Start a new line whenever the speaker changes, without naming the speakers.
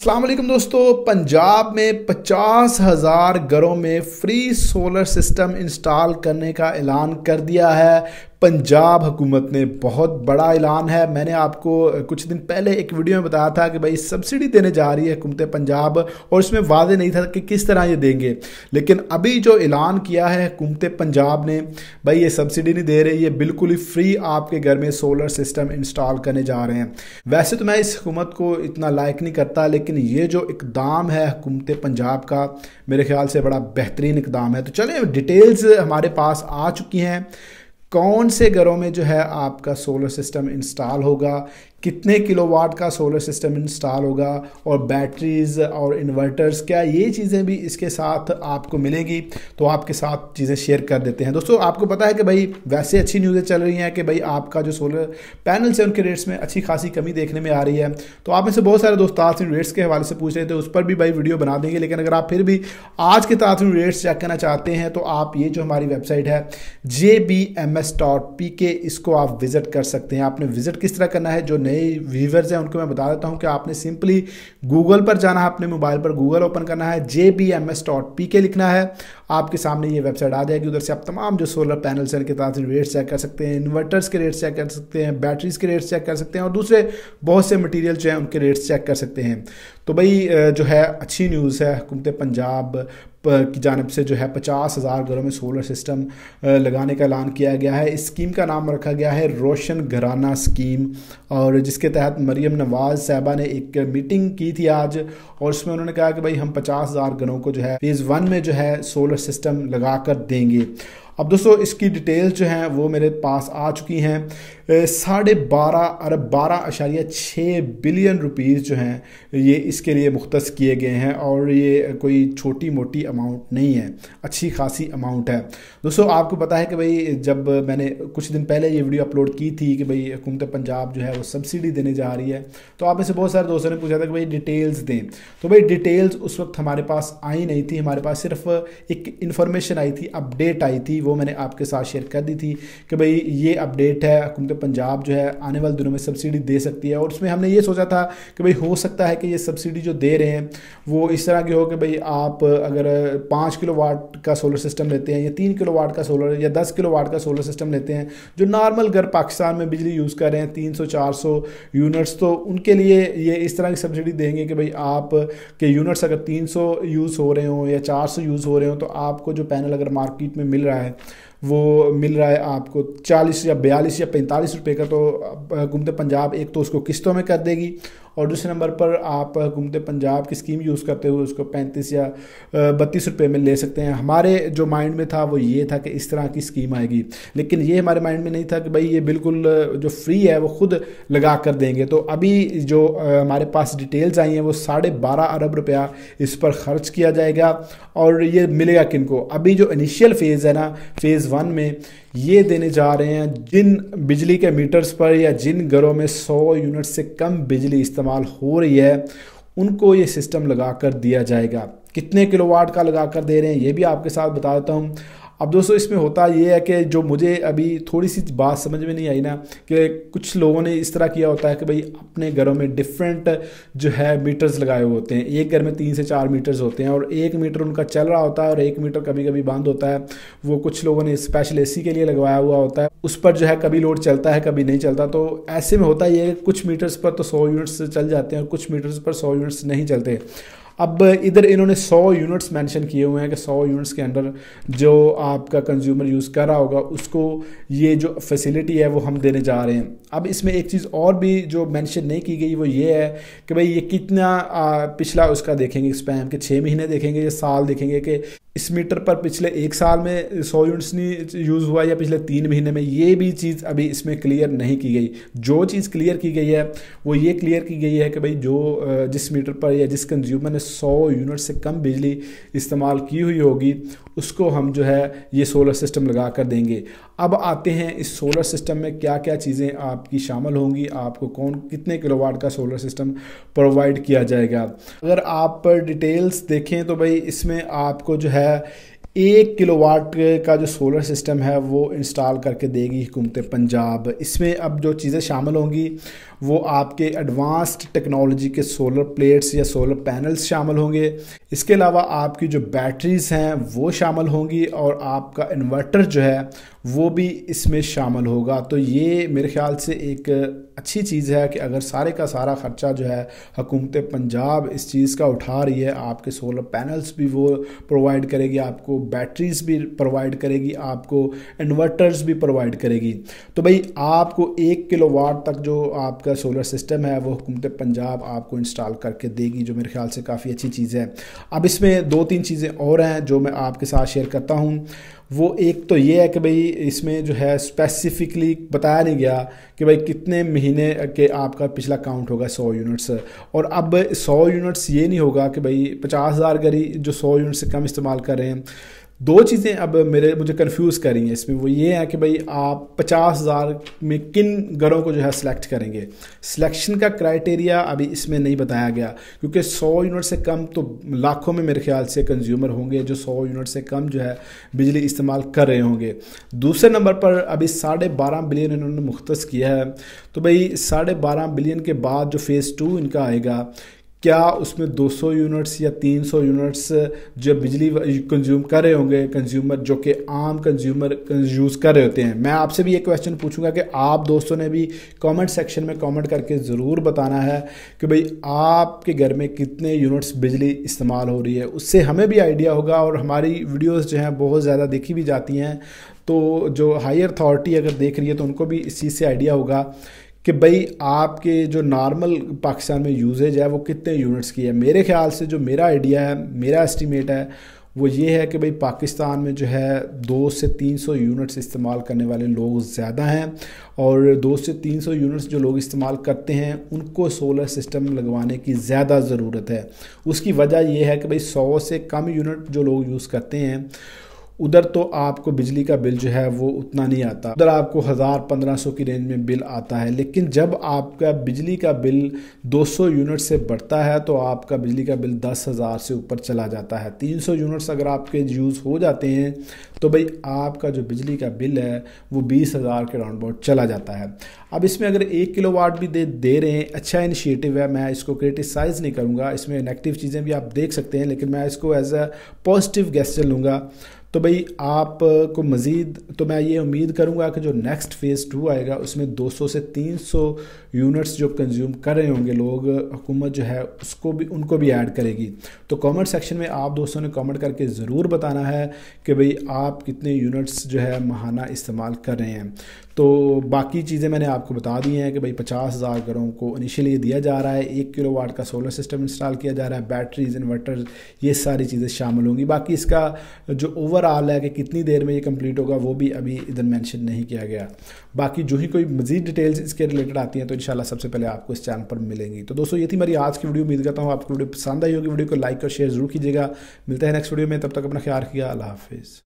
अस्सलाम वालेकुम दोस्तों। पंजाब में 50,000 घरों में फ्री सोलर सिस्टम इंस्टॉल करने का ऐलान कर दिया है पंजाब हुकूमत ने। बहुत बड़ा ऐलान है। मैंने आपको कुछ दिन पहले एक वीडियो में बताया था कि भाई सब्सिडी देने जा रही है हुकूमत पंजाब, और इसमें वादे नहीं था कि किस तरह ये देंगे, लेकिन अभी जो ऐलान किया है हुकूमत पंजाब ने, भाई ये सब्सिडी नहीं दे रही, ये बिल्कुल ही फ्री आपके घर में सोलर सिस्टम इंस्टॉल करने जा रहे हैं। वैसे तो मैं इस हुकूमत को इतना लाइक नहीं करता, लेकिन ये जो इकदाम है हुकूमत पंजाब का, मेरे ख्याल से बड़ा बेहतरीन इकदाम है। तो चलिए डिटेल्स हमारे पास आ चुकी हैं। कौन से घरों में जो है आपका सोलर सिस्टम इंस्टॉल होगा, कितने किलोवाट का सोलर सिस्टम इंस्टॉल होगा, और बैटरीज और इन्वर्टर्स, क्या ये चीज़ें भी इसके साथ आपको मिलेंगी। तो आपके साथ चीज़ें शेयर कर देते हैं। दोस्तों आपको पता है कि भाई वैसे अच्छी न्यूज़ें चल रही हैं कि भाई आपका जो सोलर पैनल्स है उनके रेट्स में अच्छी खासी कमी देखने में आ रही है। तो आप में से बहुत सारे दोस्त ताज़ीन रेट्स के हवाले से पूछ रहे थे, उस पर भी भाई वीडियो बना देंगे। लेकिन अगर आप फिर भी आज के ताज़ीन रेट्स चेक करना चाहते हैं तो आप ये जो हमारी वेबसाइट है jbms.pk, इसको आप विजिट कर सकते हैं। आपने विजिट किस तरह करना है, जो नए व्यूवर्स हैं उनको मैं बता देता हूं कि आपने सिंपली गूगल पर जाना है, अपने मोबाइल पर गूगल ओपन करना है, jbms.pk लिखना है, आपके सामने ये वेबसाइट आ जाएगी। उधर से आप तमाम जो सोलर पैनल्स हैं उनके साथ रेट्स चेक कर सकते हैं, इन्वर्टर्स के रेट्स चेक कर सकते हैं, बैटरीज के रेट्स चेक कर सकते हैं, और दूसरे बहुत से मटीरियल जो हैं उनके रेट्स चेक कर सकते हैं। तो भाई जो है अच्छी न्यूज़ है। हुकूमत पंजाब की जानिब से जो है 50,000 घरों में सोलर सिस्टम लगाने का ऐलान किया गया है। इस स्कीम का नाम रखा गया है रोशन घराना स्कीम, और जिसके तहत मरीम नवाज साहबा ने एक मीटिंग की थी आज, और उसमें उन्होंने कहा कि भाई हम 50,000 घरों को जो है फेज़ 1 में जो है सोलर सिस्टम लगा कर देंगे। अब दोस्तों इसकी डिटेल्स जो हैं वो मेरे पास आ चुकी हैं। 12.5 अरब 12.6 बिलियन रुपीज़ जो हैं ये इसके लिए मुख्तस किए गए हैं, और ये कोई छोटी मोटी अमाउंट नहीं है, अच्छी खासी अमाउंट है। दोस्तों आपको पता है कि भाई जब मैंने कुछ दिन पहले ये वीडियो अपलोड की थी कि भाई हुकूमत पंजाब जो है वो सब्सिडी देने जा रही है, तो आप में से बहुत सारे दोस्तों ने पूछा था कि भाई डिटेल्स दें। तो भाई डिटेल्स उस वक्त हमारे पास आई नहीं थी, हमारे पास सिर्फ एक इन्फॉर्मेशन आई थी, अपडेट आई थी, वो मैंने आपके साथ शेयर कर दी थी कि भाई ये अपडेट है, हुकूमत पंजाब जो है आने वाले दिनों में सब्सिडी दे सकती है। और उसमें हमने ये सोचा था कि भाई हो सकता है कि ये सब्सिडी जो दे रहे हैं वो इस तरह की हो कि भाई आप अगर 5 किलोवाट का सोलर सिस्टम लेते हैं, या 3 किलोवाट का सोलर, या 10 किलोवाट का सोलर सिस्टम लेते हैं, जो नॉर्मल घर पाकिस्तान में बिजली यूज़ कर रहे हैं 300-400 यूनिट्स, तो उनके लिए ये इस तरह की सब्सिडी देंगे कि भाई आप के यूनिट्स अगर 300 यूज़ हो रहे हो या 400 यूज़ हो रहे हो, तो आपको जो पैनल अगर मार्केट में मिल रहा है वो मिल रहा है आपको 40 या 42 या 45 रुपये का। तो हुकूमत पंजाब एक तो उसको किस्तों में कर देगी, और दूसरे नंबर पर आप हुकूमत पंजाब की स्कीम यूज़ करते हुए उसको 35 या 32 रुपये में ले सकते हैं। हमारे जो माइंड में था वो ये था कि इस तरह की स्कीम आएगी, लेकिन ये हमारे माइंड में नहीं था कि भाई ये बिल्कुल जो फ्री है वो खुद लगा कर देंगे। तो अभी जो हमारे पास डिटेल्स आई हैं वो 12.5 अरब रुपया इस पर ख़र्च किया जाएगा, और ये मिलेगा किनको। अभी जो इनिशियल फेज़ है ना, फेज़ 1 में ये देने जा रहे हैं जिन बिजली के मीटर्स पर या जिन घरों में 100 यूनिट से कम बिजली इस्तेमाल हो रही है, उनको ये सिस्टम लगा कर दिया जाएगा। कितने किलोवाट का लगा कर दे रहे हैं ये भी आपके साथ बता देता हूँ। अब दोस्तों इसमें होता ये है कि जो मुझे अभी थोड़ी सी बात समझ में नहीं आई ना, कि कुछ लोगों ने इस तरह किया होता है कि भाई अपने घरों में डिफरेंट जो है मीटर्स लगाए हुए होते हैं। एक घर में 3 से 4 मीटर्स होते हैं, और एक मीटर उनका चल रहा होता है और एक मीटर कभी कभी बंद होता है। वो कुछ लोगों ने स्पेशल एसी के लिए लगवाया हुआ होता है, उस पर जो है कभी लोड चलता है कभी नहीं चलता। तो ऐसे में होता ये है कि कुछ मीटर्स पर तो 100 यूनिट्स चल जाते हैं और कुछ मीटर्स पर 100 यूनिट्स नहीं चलते। अब इधर इन्होंने 100 यूनिट्स मेंशन किए हुए हैं कि 100 यूनिट्स के अंदर जो आपका कंज्यूमर यूज़ कर रहा होगा उसको ये जो फैसिलिटी है वो हम देने जा रहे हैं। अब इसमें एक चीज़ और भी जो मेंशन नहीं की गई वो ये है कि भाई ये कितना पिछला उसका देखेंगे, स्पैम के 6 महीने देखेंगे या साल देखेंगे कि इस मीटर पर पिछले 1 साल में 100 यूनिट्स नहीं यूज़ हुआ या पिछले 3 महीने में, ये भी चीज़ अभी इसमें क्लियर नहीं की गई। जो चीज़ क्लियर की गई है वो ये क्लियर की गई है कि भाई जो जिस मीटर पर या जिस कंज्यूमर ने 100 यूनिट से कम बिजली इस्तेमाल की हुई होगी उसको हम जो है ये सोलर सिस्टम लगा कर देंगे। अब आते हैं इस सोलर सिस्टम में क्या क्या चीज़ें आपकी शामिल होंगी, आपको कौन कितने किलोवाट का सोलर सिस्टम प्रोवाइड किया जाएगा। अगर आप डिटेल्स देखें तो भाई इसमें आपको जो है 1 किलोवाट का जो सोलर सिस्टम है वो इंस्टॉल करके देगी हुकूमत पंजाब। इसमें अब जो चीज़ें शामिल होंगी वो आपके एडवांस्ड टेक्नोलॉजी के सोलर प्लेट्स या सोलर पैनल्स शामिल होंगे। इसके अलावा आपकी जो बैटरीज़ हैं वो शामिल होंगी और आपका इन्वर्टर जो है वो भी इसमें शामिल होगा। तो ये मेरे ख्याल से एक अच्छी चीज़ है कि अगर सारे का सारा ख़र्चा जो है हुकूमत पंजाब इस चीज़ का उठा रही है, आपके सोलर पैनल्स भी वो प्रोवाइड करेगी, आपको बैटरीज़ भी प्रोवाइड करेगी, आपको इन्वर्टर्स भी प्रोवाइड करेगी। तो भाई आपको 1 किलोवाट तक जो आपका सोलर सिस्टम है वो हुकूमत पंजाब आपको इंस्टॉल करके देगी, जो मेरे ख्याल से काफ़ी अच्छी चीज़ है। अब इसमें 2-3 चीज़ें और हैं जो मैं आपके साथ शेयर करता हूँ। वो एक तो ये है कि भाई इसमें जो है स्पेसिफिकली बताया नहीं गया कि भाई कितने महीने के आपका पिछला काउंट होगा 100 यूनिट्स। और अब 100 यूनिट्स ये नहीं होगा कि भाई 50,000 घरी जो 100 यूनिट से कम इस्तेमाल कर रहे हैं। 2 चीज़ें अब मुझे कंफ्यूज कर रही हैं इसमें। वो ये है कि भाई आप 50,000 में किन घरों को जो है सिलेक्ट करेंगे। सिलेक्शन का क्राइटेरिया अभी इसमें नहीं बताया गया, क्योंकि 100 यूनिट से कम तो लाखों में मेरे ख्याल से कंज्यूमर होंगे जो 100 यूनिट से कम जो है बिजली इस्तेमाल कर रहे होंगे। दूसरे नंबर पर अभी 12.5 बिलियन इन्होंने मुख्तस किया है। तो भाई 12.5 बिलियन के बाद जो फेज़ 2 इनका आएगा, क्या उसमें 200 यूनिट्स या 300 यूनिट्स जो बिजली कंज्यूम कर रहे होंगे कंज्यूमर, जो कि आम कंज्यूमर यूज़ कर रहे होते हैं। मैं आपसे भी एक क्वेश्चन पूछूंगा कि आप दोस्तों ने भी कमेंट सेक्शन में कमेंट करके ज़रूर बताना है कि भाई आपके घर में कितने यूनिट्स बिजली इस्तेमाल हो रही है। उससे हमें भी आइडिया होगा और हमारी वीडियोज़ जो हैं बहुत ज़्यादा देखी भी जाती हैं, तो जो हायर अथॉरिटी अगर देख रही है तो उनको भी इस चीज़ से आइडिया होगा कि भाई आपके जो नॉर्मल पाकिस्तान में यूजेज है वो कितने यूनिट्स की है। मेरे ख्याल से जो मेरा आइडिया है, मेरा एस्टीमेट है वो ये है कि भाई पाकिस्तान में जो है 200 से 300 यूनिट्स इस्तेमाल करने वाले लोग ज़्यादा हैं, और 200 से 300 यूनिट्स जो लोग इस्तेमाल करते हैं उनको सोलर सिस्टम लगवाने की ज़्यादा ज़रूरत है। उसकी वजह यह है कि भाई 100 से कम यूनिट जो लोग यूज़ करते हैं उधर तो आपको बिजली का बिल जो है वो उतना नहीं आता, उधर आपको 1000-1500 की रेंज में बिल आता है। लेकिन जब आपका बिजली का बिल 200 यूनिट से बढ़ता है तो आपका बिजली का बिल 10,000 से ऊपर चला जाता है। 300 यूनिट्स अगर आपके यूज़ हो जाते हैं तो भाई आपका जो बिजली का बिल है वो 20,000 के राउंड अबाउट चला जाता है। अब इसमें अगर 1 किलोवाट भी दे रहे हैं, अच्छा इनिशिएटिव है, मैं इसको क्रिटिसाइज़ नहीं करूँगा। इसमें नेगेटिव चीज़ें भी आप देख सकते हैं, लेकिन मैं इसको एज अ पॉजिटिव गेस्चर लूँगा। तो भाई आपको मज़ीद तो मैं ये उम्मीद करूँगा कि जो नेक्स्ट फेज़ 2 आएगा उसमें 200 से 300 यूनिट्स जो कंज्यूम कर रहे होंगे लोग, हुकूमत जो है उसको भी उनको भी ऐड करेगी। तो कमेंट सेक्शन में आप दोस्तों ने कमेंट करके ज़रूर बताना है कि भाई आप कितने यूनिट्स जो है माहाना इस्तेमाल कर रहे हैं। तो बाकी चीज़ें मैंने आपको बता दी हैं कि भाई 50,000 घरों को इनिशियली दिया जा रहा है, 1 किलोवाट का सोलर सिस्टम इंस्टॉल किया जा रहा है, बैटरीज, इन्वर्टर, ये सारी चीज़ें शामिल होंगी। बाकी इसका जो ओवरऑल है कि कितनी देर में ये कंप्लीट होगा वो भी अभी इधर मेंशन नहीं किया गया। बाकी जो ही कोई मज़ीद डिटेल्स इसके रिलेटेड आती हैं तो इंशाल्लाह सबसे पहले आपको इस चैनल पर मिलेंगी। तो दोस्तों ये थी मेरी आज की वीडियो। उम्मीद करता हूँ आपको वीडियो पसंद आई होगी। वीडियो को लाइक और शेयर जरूर कीजिएगा। मिलते हैं नेक्स्ट वीडियो में, तब तक अपना ख्याल रखिएगा। अल्लाह हाफिज़।